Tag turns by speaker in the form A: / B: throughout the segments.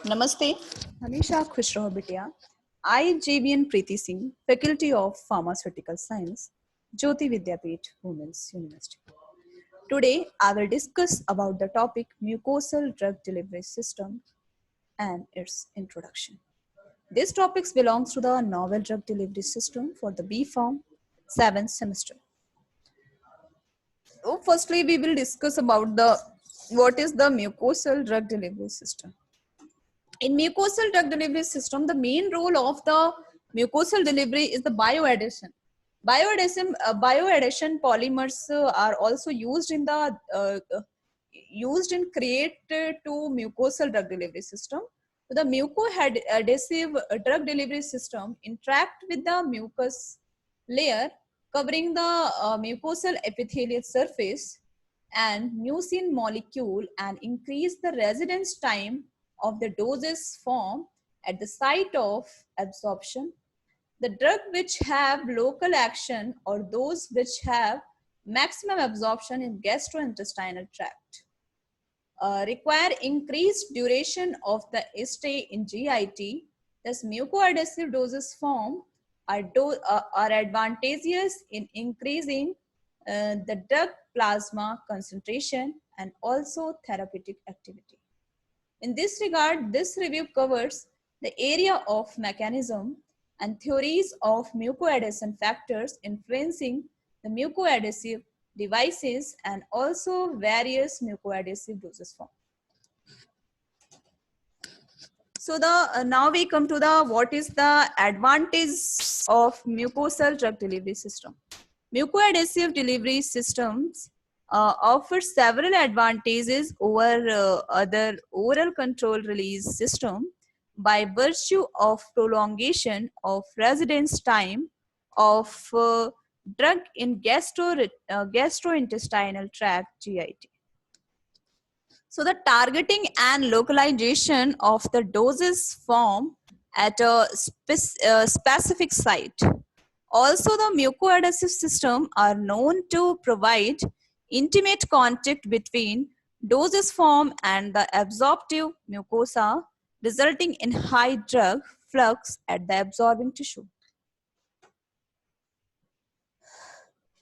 A: Namaste, Hamisha Khushro Bitia. I, JBN Preeti Singh, Faculty of Pharmaceutical Science, Jyoti Vidyapeeth, Women's University. Today, I will discuss about the topic mucosal drug delivery system and its introduction. This topic belongs to the novel drug delivery system for the B Pharm 7th semester. So, firstly, we will discuss about the what is the mucosal drug delivery system. In mucosal drug delivery system, the main role of the mucosal delivery is the bioadhesion. Bioadhesion polymers are also used in the used in create to mucosal drug delivery system. So the mucoadhesive drug delivery system interact with the mucus layer covering the mucosal epithelial surface and mucin molecule and increase the residence time of the doses formed at the site of absorption. The drug which have local action or those which have maximum absorption in gastrointestinal tract require increased duration of the stay in GIT. Thus, mucoadhesive doses formed are advantageous in increasing the drug plasma concentration and also therapeutic activity. In this regard, this review covers the area of mechanism and theories of mucoadhesion factors influencing the mucoadhesive devices and also various mucoadhesive doses form. So now we come to the what is the advantage of mucosal drug delivery system. Mucoadhesive delivery systems offer several advantages over other oral control release system by virtue of prolongation of residence time of drug in gastrointestinal tract GIT. So the targeting and localization of the doses form at a specific site. Also, the mucoadhesive system are known to provide intimate contact between doses form and the absorptive mucosa, resulting in high drug flux at the absorbing tissue.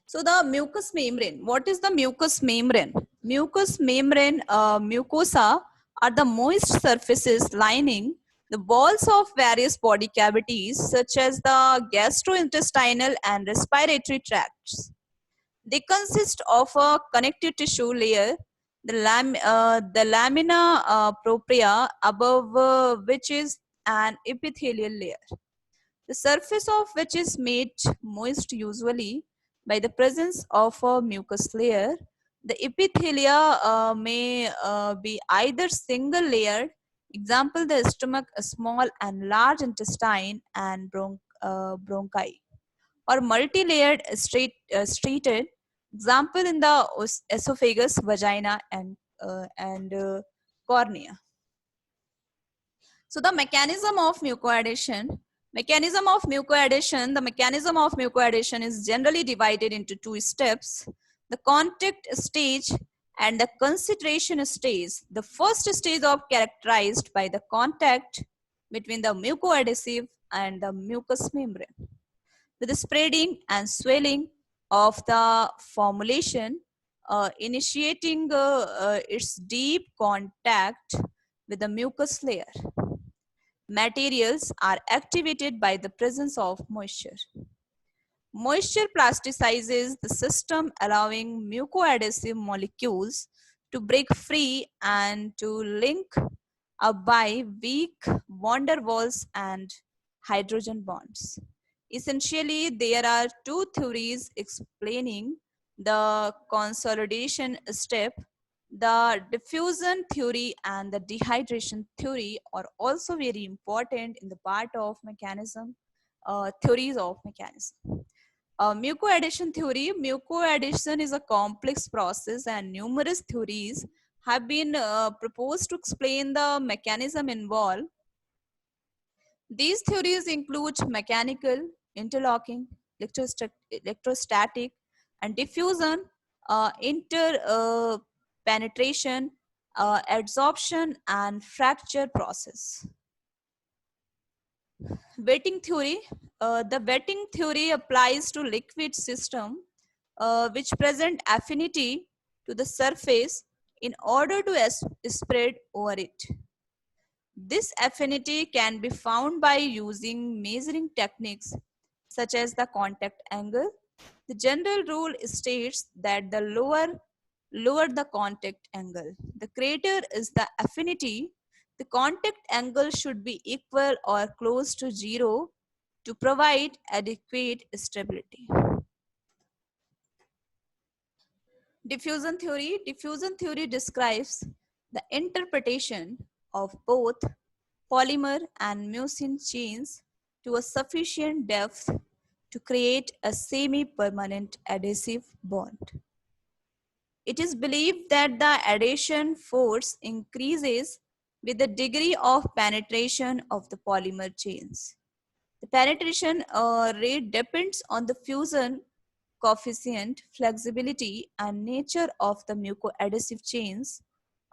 A: So the mucous membrane, what is the mucous membrane? Mucous membrane mucosa are the moist surfaces lining the walls of various body cavities such as the gastrointestinal and respiratory tracts. They consist of a connective tissue layer, the lamina propria, above which is an epithelial layer, the surface of which is made moist usually by the presence of a mucus layer. The epithelia may be either single layered, example the stomach, a small and large intestine and bronchi, or multi-layered streeted, example in the esophagus, vagina and cornea. So the mechanism of mucoadhesion. The mechanism of mucoadhesion is generally divided into two steps: the contact stage and the concentration stage. The first stage is characterized by the contact between the mucoadhesive and the mucous membrane, with the spreading and swelling of the formulation initiating its deep contact with the mucus layer. Materials are activated by the presence of moisture. Moisture plasticizes the system, allowing mucoadhesive molecules to break free and to link up by weak van der Waals and hydrogen bonds. Essentially, there are two theories explaining the consolidation step. The diffusion theory and the dehydration theory are also very important in the part of mechanism, theories of mechanism. Mucoadhesion theory. Mucoadhesion is a complex process and numerous theories have been proposed to explain the mechanism involved. These theories include mechanical, interlocking, electrostatic, and diffusion, interpenetration, adsorption and fracture process. Wetting theory. The wetting theory applies to liquid system which present affinity to the surface in order to spread over it. This affinity can be found by using measuring techniques such as the contact angle. The general rule states that the lower the contact angle, the greater is the affinity. The contact angle should be equal or close to zero to provide adequate stability. Diffusion theory. Diffusion theory describes the interpretation of both polymer and mucin chains to a sufficient depth to create a semi-permanent adhesive bond. It is believed that the adhesion force increases with the degree of penetration of the polymer chains. The penetration rate depends on the fusion coefficient, flexibility, and nature of the mucoadhesive chains,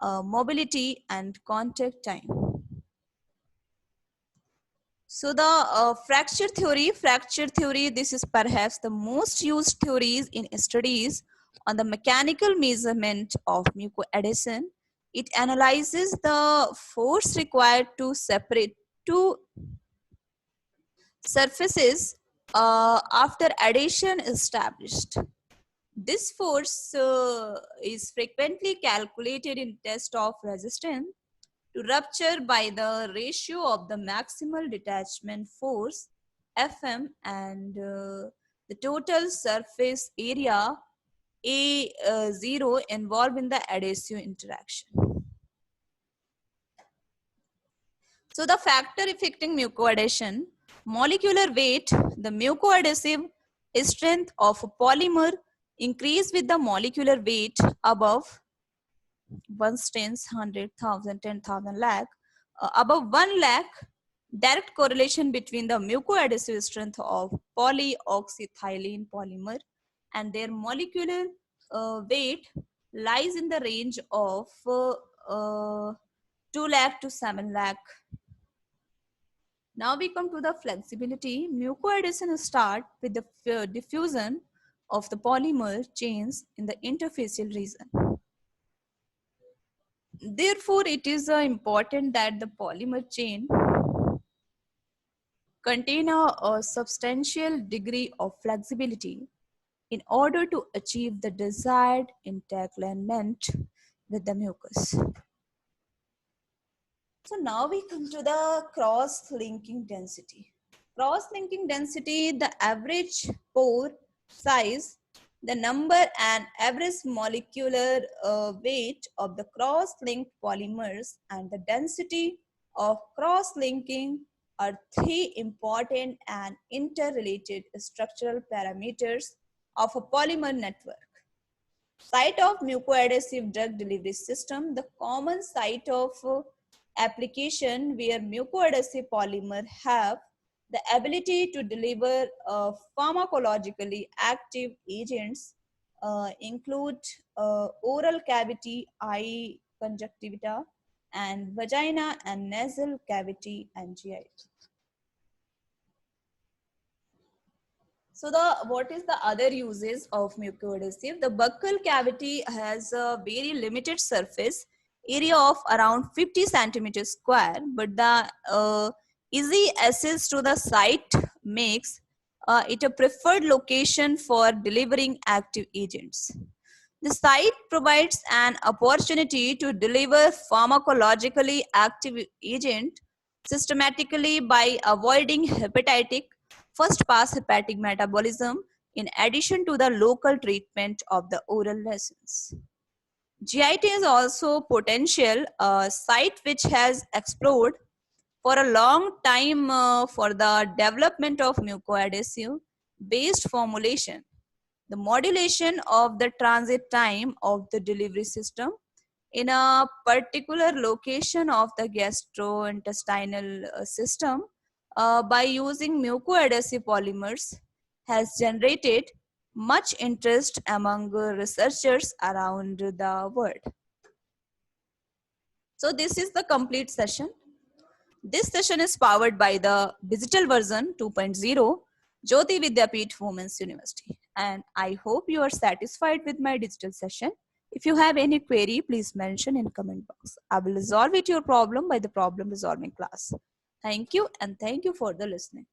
A: mobility, and contact time. So the fracture theory, this is perhaps the most used theories in studies on the mechanical measurement of mucoadhesion. It analyzes the force required to separate two surfaces after adhesion is established. This force is frequently calculated in test of resistance to rupture by the ratio of the maximal detachment force Fm and the total surface area A0 involved in the adhesive interaction. So the factor affecting mucoadhesion, molecular weight, the mucoadhesive strength of a polymer increase with the molecular weight above 1 tens, 100,000, 10,000 lakh, above 1 lakh, direct correlation between the mucoadhesive strength of polyoxyethylene polymer and their molecular weight lies in the range of 2 lakh to 7 lakh. Now we come to the flexibility. Mucoadhesion start with the diffusion of the polymer chains in the interfacial region. Therefore, it is important that the polymer chain contain a substantial degree of flexibility in order to achieve the desired entanglement with the mucus. So now we come to the cross-linking density. Cross-linking density, the average pore size, the number and average molecular weight of the cross-linked polymers, and the density of cross-linking are three important and interrelated structural parameters of a polymer network. Site of mucoadhesive drug delivery system, the common site of application where mucoadhesive polymer have the ability to deliver pharmacologically active agents include oral cavity, eye conjunctiva, and vagina and nasal cavity and GI. So what is the other uses of mucoadhesive? The buccal cavity has a very limited surface area of around 50 centimeters square, but the easy access to the site makes it a preferred location for delivering active agents. The site provides an opportunity to deliver pharmacologically active agent systematically by avoiding hepatic first pass hepatic metabolism in addition to the local treatment of the oral lesions. GIT is also potential site which has explored for a long time for the development of mucoadhesive based formulation, the modulation of the transit time of the delivery system in a particular location of the gastrointestinal system by using mucoadhesive polymers has generated much interest among researchers around the world. So this is the complete session. This session is powered by the digital version 2.0 Jyoti Vidyapeeth Women's University, and I hope you are satisfied with my digital session. If you have any query, please mention in comment box. I will resolve it your problem by the problem resolving class. Thank you, and thank you for the listening.